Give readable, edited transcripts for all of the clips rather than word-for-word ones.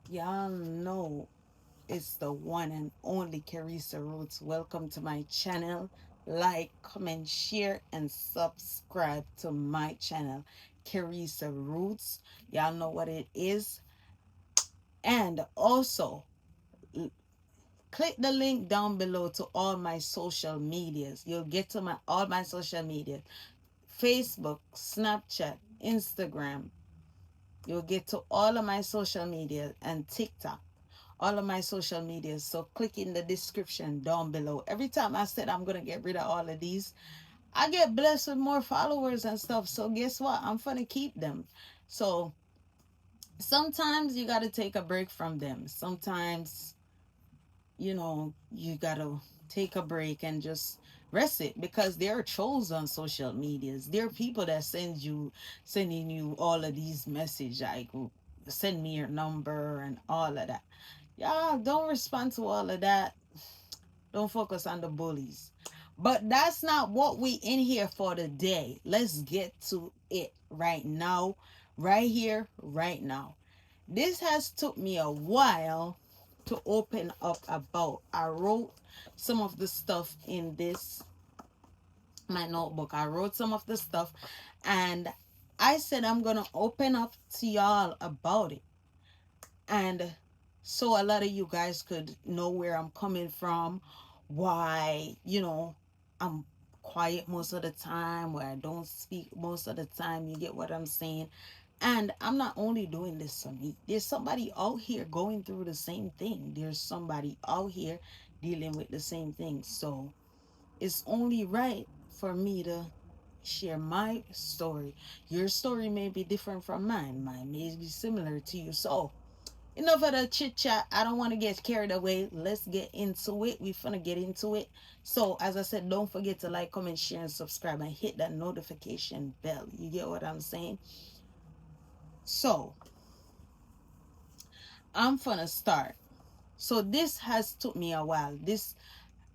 Y'all know it's the one and only Carissa Roots. Welcome to my channel. Like, comment, share, and subscribe to my channel, Carissa Roots. Y'all know what it is. And also, click the link down below to all my social medias. You'll get to my all my social media: Facebook, Snapchat, Instagram. You'll get to all of my social media and TikTok, all of my social media. So click in the description down below. Every time I said I'm gonna get rid of all of these, I get blessed with more followers and stuff. So guess what? I'm gonna keep them. So sometimes you gotta take a break from them. Sometimes you gotta take a break and just rest it, because there are trolls on social medias. There are people that sending you all of these messages like, send me your number and all of that. Y'all don't respond to all of that. Don't focus on the bullies. But that's not what we in here for today. Let's get to it right now, right here, right now. This has took me a while to open up about. I wrote some of the stuff in this my notebook. I wrote some of the stuff, and I said I'm gonna open up to y'all about it. And so a lot of you guys could know where I'm coming from, why, I'm quiet most of the time, where I don't speak most of the time. You get what I'm saying? And I'm not only doing this for me. There's somebody out here going through the same thing. There's somebody out here dealing with the same thing. So it's only right for me to share my story. Your story may be different from mine. Mine may be similar to you. So enough of the chit chat. I don't want to get carried away. Let's get into it. We finna get into it. So as I said, don't forget to like, comment, share, and subscribe, and hit that notification bell. You get what I'm saying? So I'm gonna start. So this has took me a while. This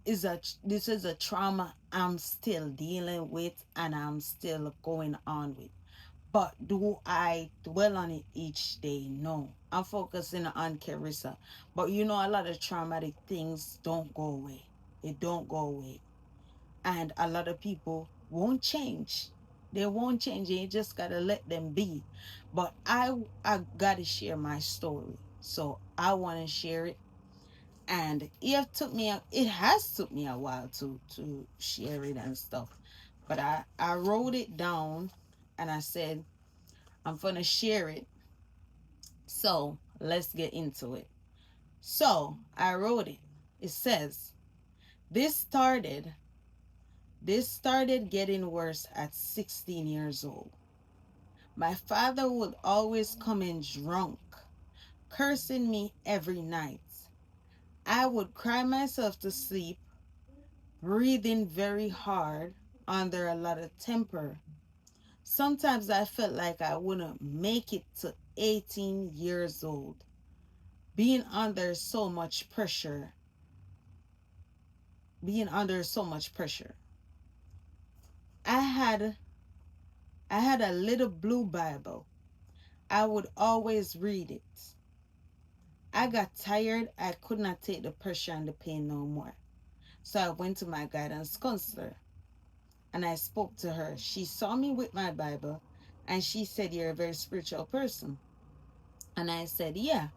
is a trauma I'm still dealing with, and I'm still going on with. But do I dwell on it each day? No. I'm focusing on Carissa. But a lot of traumatic things don't go away. It don't go away. And a lot of people won't change. They won't change. You just gotta let them be. But I gotta share my story. So I wanna share it. And it has took me a while to share it and stuff. But I wrote it down, and I said I'm gonna share it. So let's get into it. So I wrote it. It says, this started this started getting worse at 16 years old. My father would always come in drunk, cursing me every night. I would cry myself to sleep, breathing very hard, under a lot of temper. Sometimes I felt like I wouldn't make it to 18 years old, being under so much pressure, being under so much pressure. I had I had a little blue Bible. I would always read it. I got tired. I could not take the pressure and the pain no more. So I went to my guidance counselor and I spoke to her. She saw me with my Bible and she said, "You're a very spiritual person." And I said, "Yeah."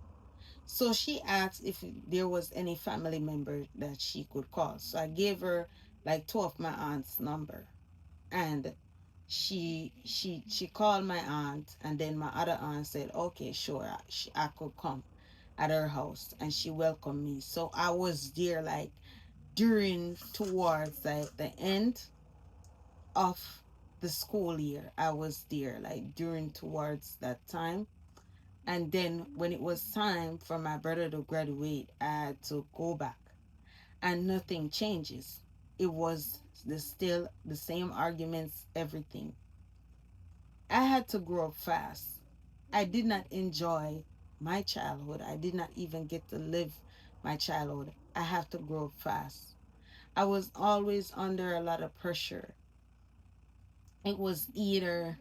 So she asked if there was any family member that she could call. So I gave her like two of my aunt's number, and she called my aunt, and then my other aunt said, "Okay, sure, I could come at her house," and she welcomed me. So I was there like during towards like the end of the school year. I was there like during towards that time. And then when it was time for my brother to graduate, I had to go back, and nothing changes. It was still the same arguments, everything. I had to grow up fast. I did not enjoy my childhood. I did not even get to live my childhood. I have to grow up fast. I was always under a lot of pressure. It was either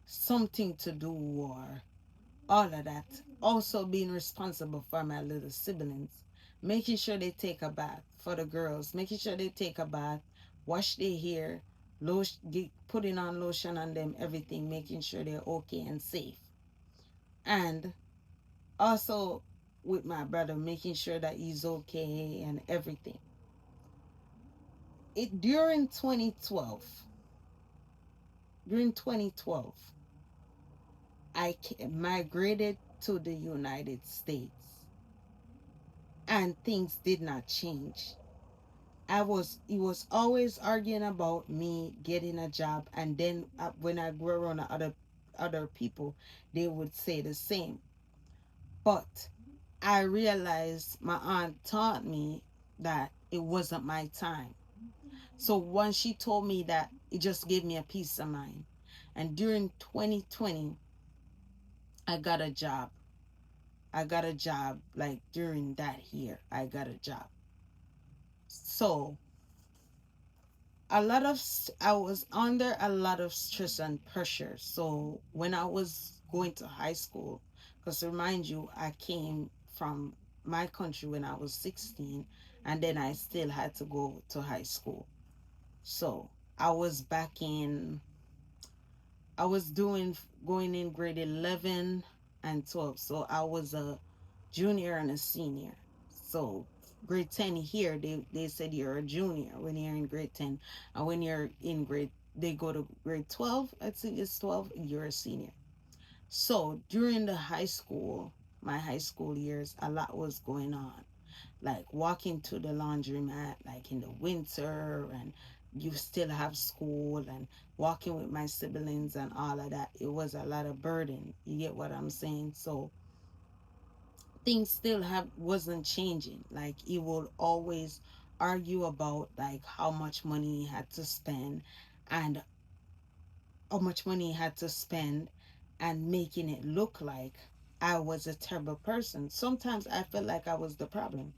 something to do, or all of that. Also being responsible for my little siblings, making sure they take a bath for the girls, making sure they take a bath, wash their hair, lotion, putting on lotion on them, everything, making sure they're okay and safe. And also with my brother, making sure that he's okay and everything. It during 2012, I migrated to the United States, and things did not change. He was always arguing about me getting a job, and then when I grew around other people, they would say the same. But I realized my aunt taught me that it wasn't my time. So once she told me that, it just gave me a peace of mind. And during 2020, I got a job. I got a job like during that year. I got a job. So I was under a lot of stress and pressure. So when I was going to high school, because remind you, I came from my country when I was 16, and then I still had to go to high school. So I was back in, I was doing, going in grade 11 and 12. So I was a junior and a senior. So grade 10 here, they said you're a junior when you're in grade 10. And when you're in they go to grade 12, I think it's 12, you're a senior. So during my high school years, a lot was going on, like walking to the laundromat like in the winter, and you still have school, and walking with my siblings and all of that. It was a lot of burden, you get what I'm saying? So things still have wasn't changing. Like he will always argue about like how much money he had to spend, and how much money he had to spend, and making it look like I was a terrible person. Sometimes I felt like I was the problem.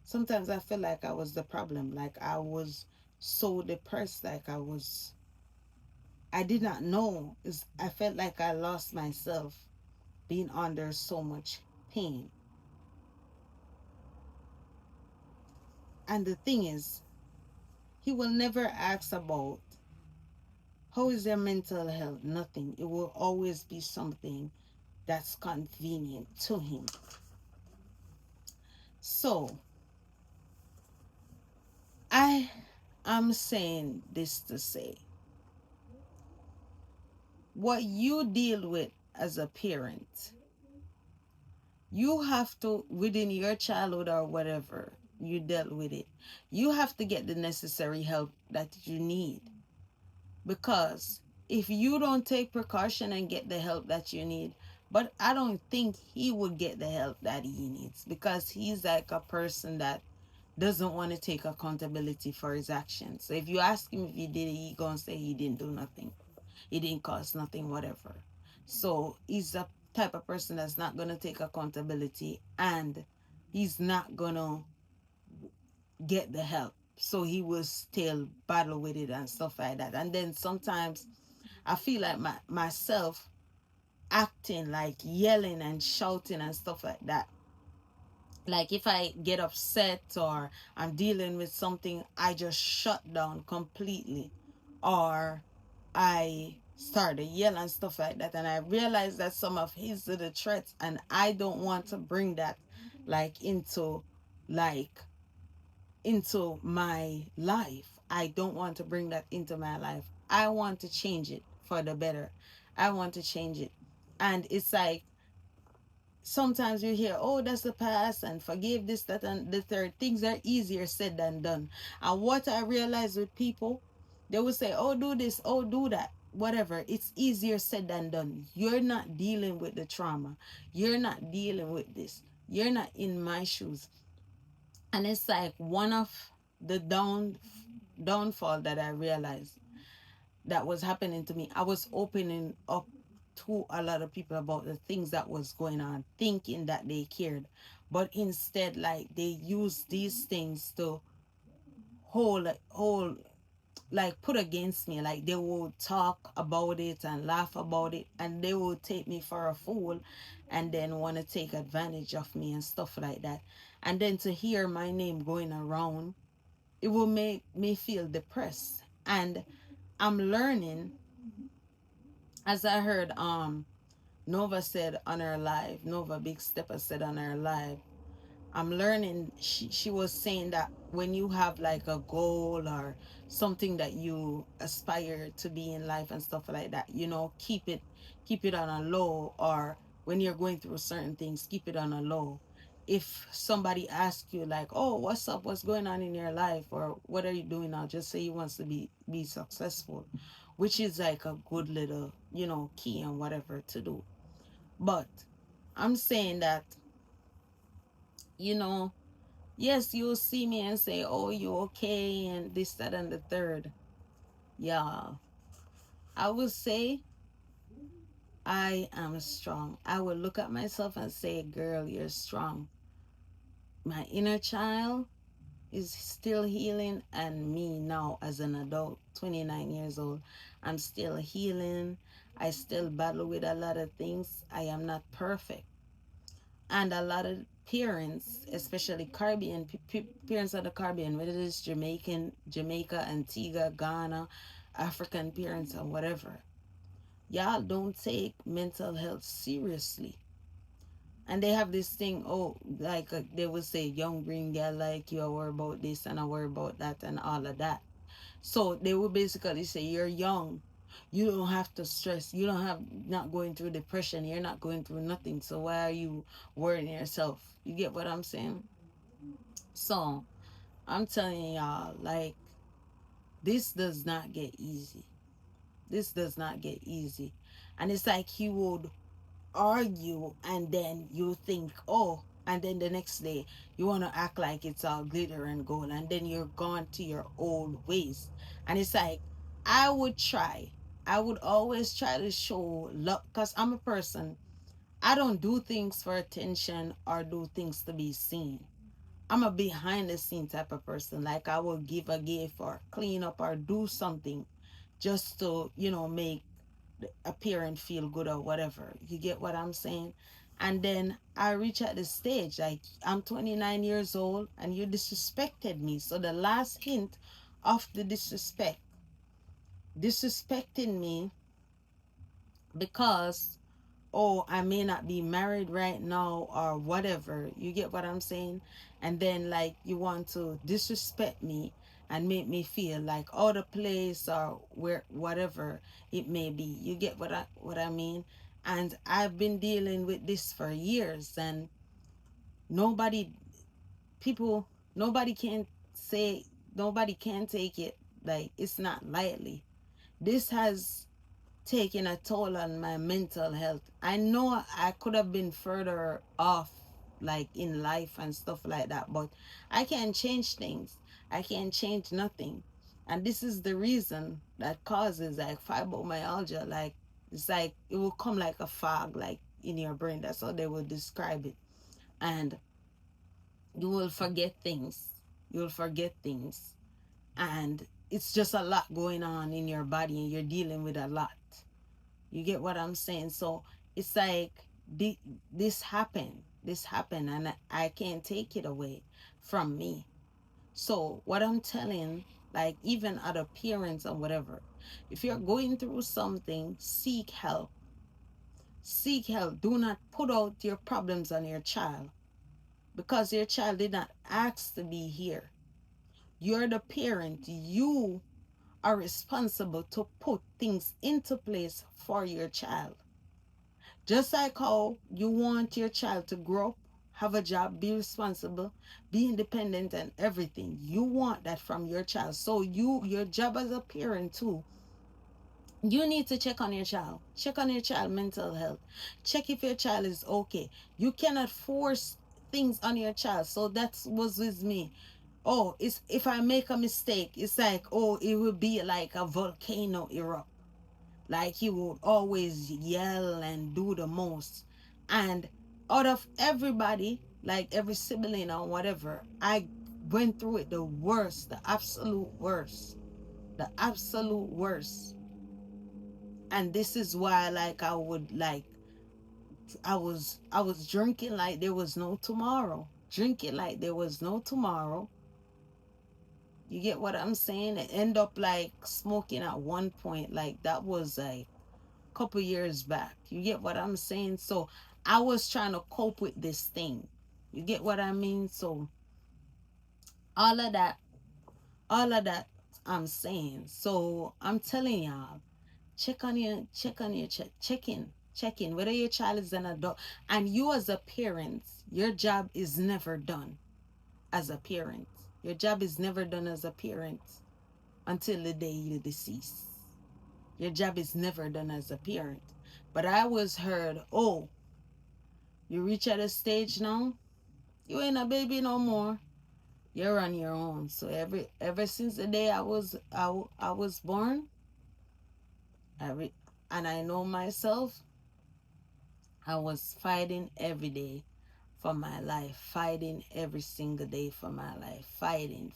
Sometimes I feel like I was the problem. Like I was so depressed. Like I did not know. I felt like I lost myself being under so much pain. And the thing is, he will never ask about how is their mental health. Nothing. It will always be something that's convenient to him. So I am saying this to say, what you deal with as a parent, you have to, within your childhood or whatever you dealt with it, you have to get the necessary help that you need. Because if you don't take precaution and get the help that you need, but I don't think he would get the help that he needs, because he's like a person that doesn't want to take accountability for his actions. So if you ask him if he did it, he gonna say he didn't do nothing, he didn't cause nothing, whatever. So he's the type of person that's not gonna take accountability, and he's not gonna get the help. So he will still battle with it and stuff like that. And then sometimes I feel like myself acting like yelling and shouting and stuff like that. Like if I get upset or I'm dealing with something, I just shut down completely, or I start to yell and stuff like that. And I realize that some of his are the threats, and I don't want to bring that like like into my life. I don't want to bring that into my life. I want to change it for the better. I want to change it. And it's like sometimes you hear, oh, that's the past, and forgive this, that, and the third. Things are easier said than done. And what I realize with people, they will say, oh, do this, oh, do that, whatever. It's easier said than done. You're not dealing with the trauma. You're not dealing with this. You're not in my shoes. And it's like one of the downfall that I realized that was happening to me. I was opening up to a lot of people about the things that was going on, thinking that they cared, but instead, like, they use these things to hold like put against me. Like they would talk about it and laugh about it, and they would take me for a fool and then want to take advantage of me and stuff like that. And then to hear my name going around, it will make me feel depressed. And I'm learning, as I heard Nova said on her live, Nova Big Stepper said on her live, I'm learning. She was saying that when you have like a goal or something that you aspire to be in life and stuff like that, keep it on a low. Or when you're going through certain things, keep it on a low. If somebody asks you like, "Oh, what's up? What's going on in your life? Or what are you doing now?" Just say you wants to be successful, which is like a good little key and whatever to do. But I'm saying that you know yes, you'll see me and say, "Oh, you okay?" and this, that, and the third. Yeah, I will say I am strong. I will look at myself and say, "Girl, you're strong." My inner child is still healing, and me now as an adult, 29 years old, I'm still healing. I still battle with a lot of things. I am not perfect. And a lot of parents, especially Caribbean parents of the Caribbean, whether it's Jamaica, Antigua, Ghana, African parents, or whatever, y'all don't take mental health seriously. And they have this thing, oh, like they would say, young green girl like you, I worry about this and I worry about that and all of that. So they would basically say, you're young. You don't have to stress. You don't have not going through depression. You're not going through nothing. So why are you worrying yourself? You get what I'm saying? So I'm telling y'all, like, this does not get easy. This does not get easy. And it's like he would argue and then you think, oh, and then the next day you want to act like it's all glitter and gold, and then you're gone to your old ways. And it's like, I would try, I would always try to show love, because I'm a person, I don't do things for attention or do things to be seen. I'm a behind the scene type of person. Like I will give a gift or clean up or do something just to make a parent feel good or whatever. You get what I'm saying? And then I reach at the stage, like I'm 29 years old and you disrespected me. So the last hint of the disrespecting me because, oh, I may not be married right now or whatever. You get what I'm saying? And then like you want to disrespect me and make me feel like out of place or where whatever it may be. You get what I mean? And I've been dealing with this for years, and nobody people nobody can say, nobody can take it, like it's not lightly. This has taking a toll on my mental health. I know I could have been further off, like in life and stuff like that, but I can't change things. I can't change nothing. And this is the reason that causes like fibromyalgia. Like, it's like it will come like a fog, like in your brain. That's how they will describe it. And you will forget things. You'll forget things. And it's just a lot going on in your body, and you're dealing with a lot. You get what I'm saying? So it's like this happened. This happened, and I can't take it away from me. So what I'm telling, like even other parents or whatever, if you're going through something, seek help. Seek help. Do not put out your problems on your child, because your child did not ask to be here. You're the parent. You are responsible to put things into place for your child. Just like how you want your child to grow up, have a job, be responsible, be independent and everything. You want that from your child. So your job as a parent too, you need to check on your child. Check on your child mental health. Check if your child is okay. You cannot force things on your child. So that was with me. Oh, it's if I make a mistake, it's like, oh, it will be like a volcano erupt. Like he would always yell and do the most. And out of everybody, like every sibling or whatever, I went through it the worst, the absolute worst. The absolute worst. And this is why, like, I was drinking like there was no tomorrow. Drinking like there was no tomorrow. You get what I'm saying? It end up like smoking at one point. Like that was like a couple years back. You get what I'm saying? So I was trying to cope with this thing. You get what I mean? So all of that, all of that I'm saying. So I'm telling y'all, check in whether your child is an adult, and you as a parent, your job is never done as a parent. Your job is never done as a parent until the day you decease. Your job is never done as a parent. But I was heard, oh, you reach at a stage now, you ain't a baby no more. You're on your own. So ever since the day I was born, every and I know myself, I was fighting every day for my life, fighting every single day for my life, fighting.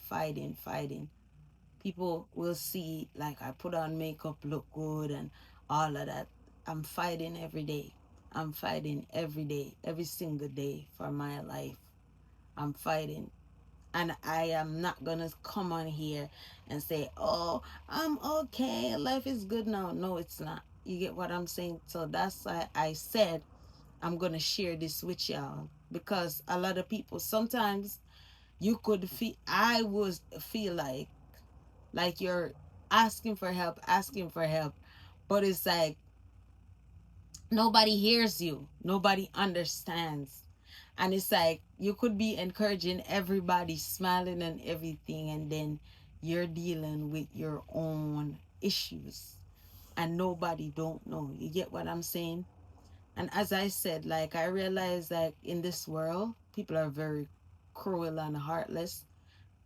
People will see like I put on makeup, look good, and all of that. I'm fighting every day. I'm fighting every day, every single day for my life. I'm fighting. And I am not going to come on here and say, oh, I'm okay. Life is good now. No, it's not. You get what I'm saying? So that's why I said I'm going to share this with y'all. Because a lot of people, sometimes you could feel, I would feel like you're asking for help. But it's like nobody hears you, nobody understands. And it's like you could be encouraging everybody, smiling and everything, and then you're dealing with your own issues and nobody don't know. You get what I'm saying? And as I said, like I realize that in this world people are very cruel and heartless,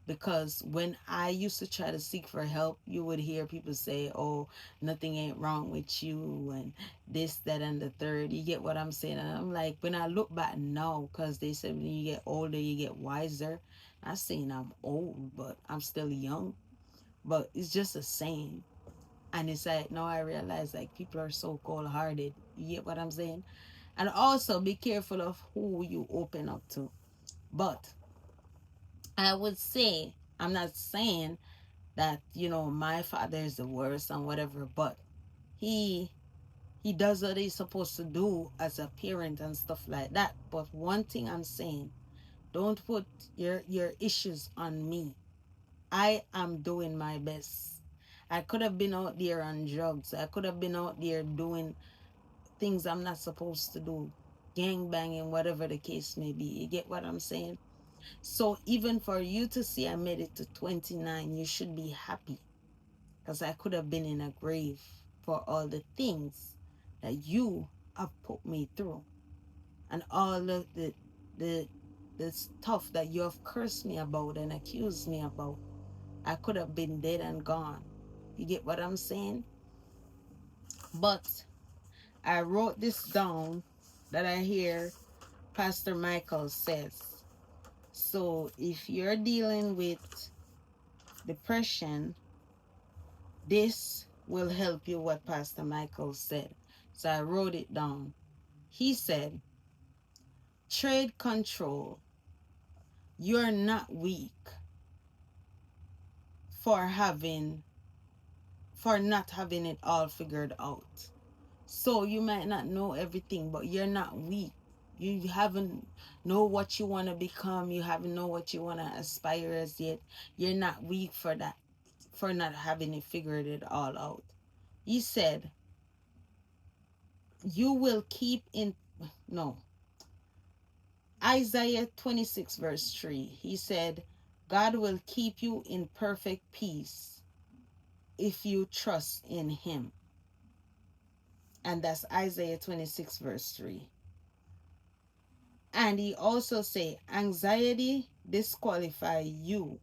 because when I used to try to seek for help, you would hear people say, oh, nothing ain't wrong with you, and this, that, and the third. You get what I'm saying? And I'm like, when I look back now, because they said when you get older, you get wiser. I'm saying I'm old, but I'm still young. But it's just a saying. And it's like, now I realize, like, people are so cold hearted. You get what I'm saying? And also be careful of who you open up to. But I would say, I'm not saying that my father is the worst and whatever, but he he does what he's supposed to do as a parent and stuff like that. But one thing I'm saying, don't put your issues on me. I am doing my best. I could have been out there on drugs. I could have been out there doing things I'm not supposed to do, gang banging, whatever the case may be. You get what I'm saying? So even for you to see I made it to 29, you should be happy, because I could have been in a grave for all the things that you have put me through, and all of the the stuff that you have cursed me about and accused me about. I could have been dead and gone. You get what I'm saying? But I wrote this down that I hear Pastor Michael says. So if you're dealing with depression, this will help you, what Pastor Michael said. So I wrote it down. He said, trade control. You're not weak for not having it all figured out. So you might not know everything, but you're not weak. You haven't know what you want to become. You haven't know what you want to aspire as yet. You're not weak for that, for not having it figured it all out. He said, you will keep in, no, Isaiah 26 verse 3. He said, God will keep you in perfect peace if you trust in him. And that's Isaiah 26 verse 3. And he also say, anxiety disqualify you.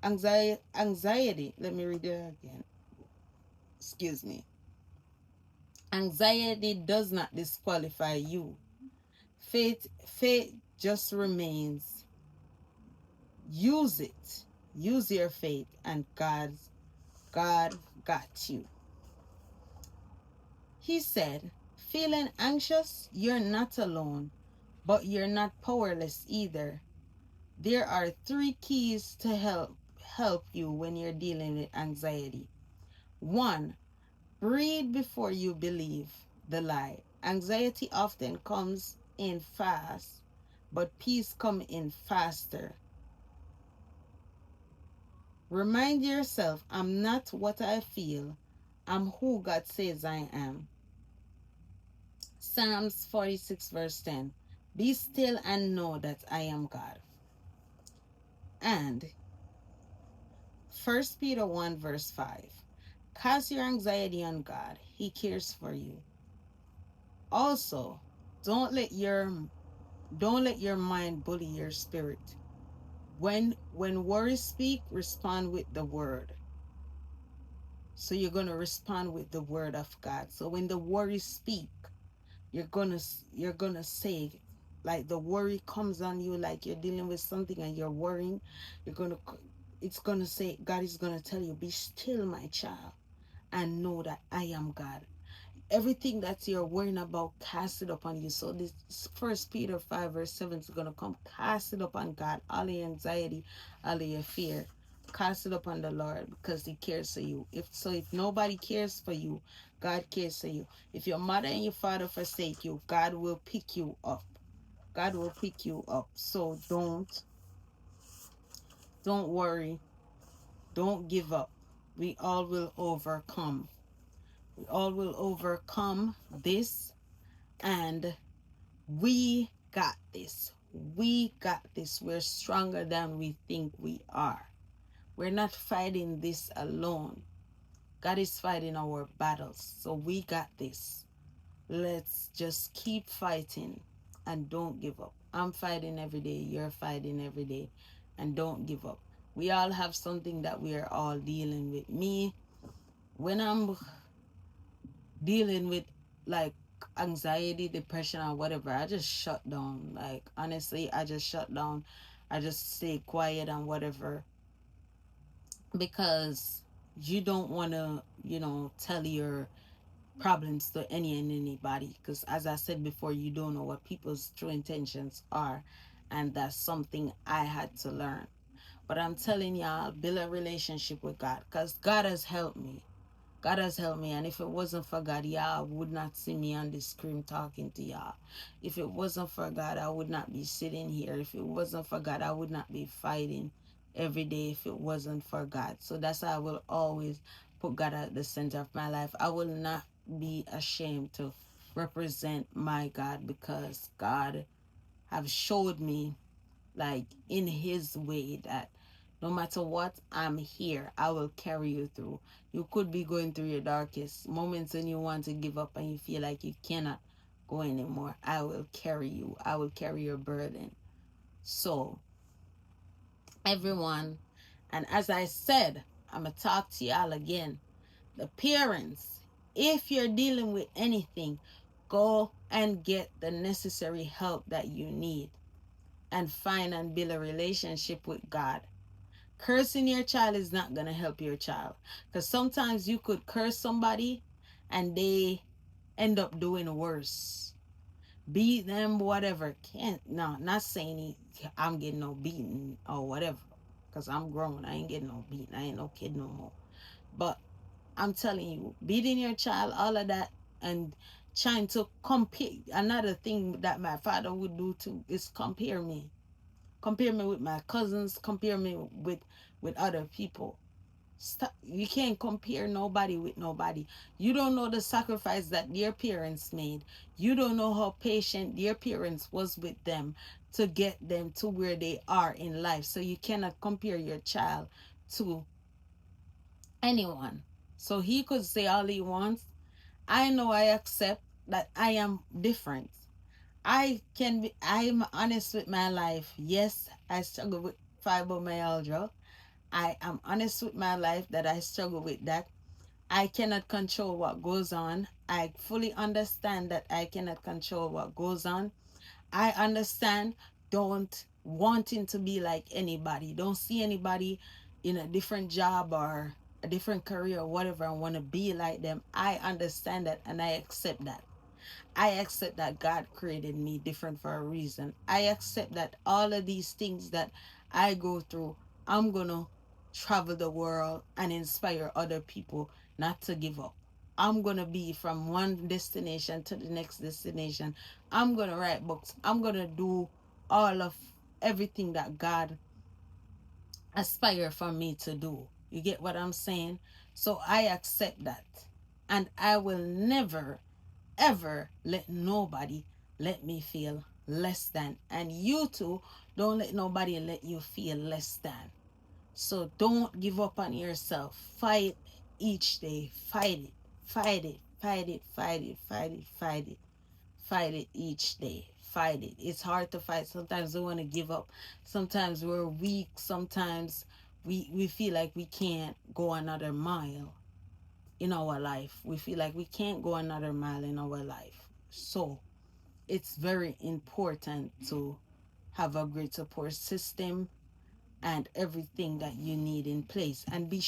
Anxiety, let me read it again. Excuse me. Anxiety does not disqualify you. Faith just remains. Use it. Use your faith and God's God got you. He said, feeling anxious? You're not alone, but you're not powerless either. There are three keys to help you when you're dealing with anxiety. One, breathe before you believe the lie. Anxiety often comes in fast, but peace comes in faster. Remind yourself, I'm not what I feel. I'm who God says I am. Psalms 46 verse 10. Be still and know that I am God. And 1 Peter 1 verse 5. Cast your anxiety on God. He cares for you. Also, don't let your don't let your mind bully your spirit. When worries speak, respond with the word. So you're going to respond with the word of God. So when the worries speak, you're gonna say, like the worry comes on you, like you're dealing with something and you're worrying, you're gonna it's gonna say, God is gonna tell you, be still, my child, and know that I am God. Everything that you're worrying about, cast it upon you. So this 1 Peter 5 verse 7 is gonna come. Cast it upon God, all your anxiety, all your fear. Cast it upon the Lord because He cares for you. If nobody cares for you, God cares for you. If your mother and your father forsake you, God will pick you up. God will pick you up. So don't worry. Don't give up. We all will overcome. We all will overcome this, and we got this. We got this. We're stronger than we think we are. We're not fighting this alone. God is fighting our battles. So we got this. Let's just keep fighting and don't give up. I'm fighting every day. You're fighting every day. And don't give up. We all have something that we are all dealing with. Me, when I'm dealing with like anxiety, depression, or whatever, I just shut down. Like, honestly, I just shut down. I just stay quiet and whatever, because you don't want to, tell your problems to any and anybody, because as I said before, you don't know what people's true intentions are, and that's something I had to learn. But I'm telling y'all, build a relationship with God, because God has helped me. God has helped me, and if it wasn't for God, y'all would not see me on the screen talking to y'all. If it wasn't for God, I would not be sitting here. If it wasn't for God, I would not be fighting every day if it wasn't for God. So that's why I will always put God at the center of my life. I will not be ashamed to represent my God, because God have showed me, like, in His way, that no matter what, I'm here. I will carry you through. You could be going through your darkest moments and you want to give up and you feel like you cannot go anymore. I will carry you. I will carry your burden. So, everyone, and as I said, I'm going to talk to y'all again. The parents, if you're dealing with anything, go and get the necessary help that you need, and find and build a relationship with God. Cursing your child is not going to help your child, because sometimes you could curse somebody and they end up doing worse. Beat them, whatever. Can't, no, not saying I'm getting no beating or whatever, because I'm grown. I ain't getting no beating. I ain't no kid no more. But I'm telling you, beating your child, all of that, and trying to compare. Another thing that my father would do too is compare me. Compare me with my cousins. Compare me with other people. Stop. You can't compare nobody with nobody. You don't know the sacrifice that their parents made. You don't know how patient their parents was with them to get them to where they are in life. So you cannot compare your child to anyone. So he could say all he wants. I know, I accept that I am different. I'm honest with my life. Yes, I struggle with fibromyalgia. I am honest with my life that I struggle with that. I cannot control what goes on. I fully understand that I cannot control what goes on. I understand, don't wanting to be like anybody. Don't see anybody in a different job or a different career or whatever and want to be like them, I understand that and I accept that. I accept that God created me different for a reason. I accept that all of these things that I go through, I'm going to travel the world and inspire other people not to give up. I'm going to be from one destination to the next destination. I'm going to write books. I'm going to do all of everything that God aspire for me to do. You get what I'm saying? So I accept that. And I will never ever let nobody let me feel less than. And you too, don't let nobody let you feel less than. So don't give up on yourself. Fight each day. Fight it. Fight it. Fight it. Fight it. Fight it. Fight it. Fight it each day. Fight it. It's hard to fight. Sometimes we want to give up. Sometimes we're weak. Sometimes we feel like we can't go another mile in our life. We feel like we can't go another mile in our life. So it's very important to have a great support system and everything that you need in place, and be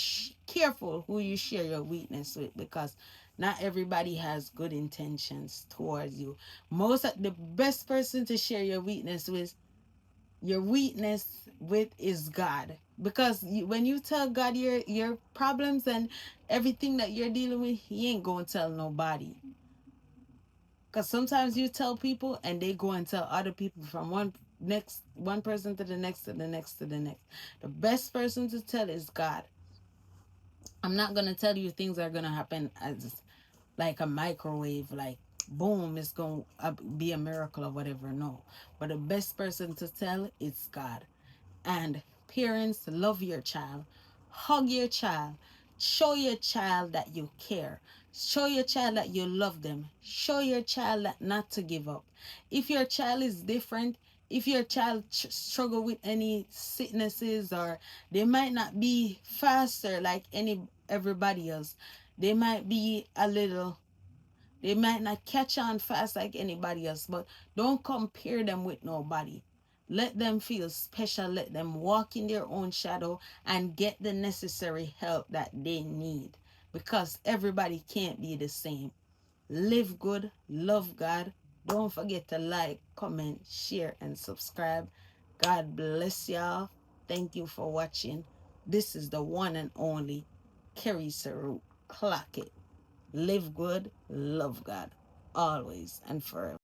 careful who you share your weakness with, because not everybody has good intentions towards you. Most of the best person to share your weakness with is God, because when you tell God your problems and everything that you're dealing with, he ain't gonna tell nobody. Because sometimes you tell people and they go and tell other people, from one person to the next to the next to the next. The best person to tell is God. I'm not gonna tell you things are gonna happen as like a microwave, like boom, it's gonna be a miracle or whatever. No, but the best person to tell is God. And parents, love your child, hug your child, show your child that you care, show your child that you love them, show your child that not to give up. If your child is different, if your child struggle with any sicknesses, or they might not be faster like everybody else, they might be a little, they might not catch on fast like anybody else, but don't compare them with nobody. Let them feel special. Let them walk in their own shadow and get the necessary help that they need, because everybody can't be the same. Live good, love God. Don't forget to like, comment, share, and subscribe. God bless y'all. Thank you for watching. This is the one and only Kerry Saru. Clock it. Live good, love God, always and forever.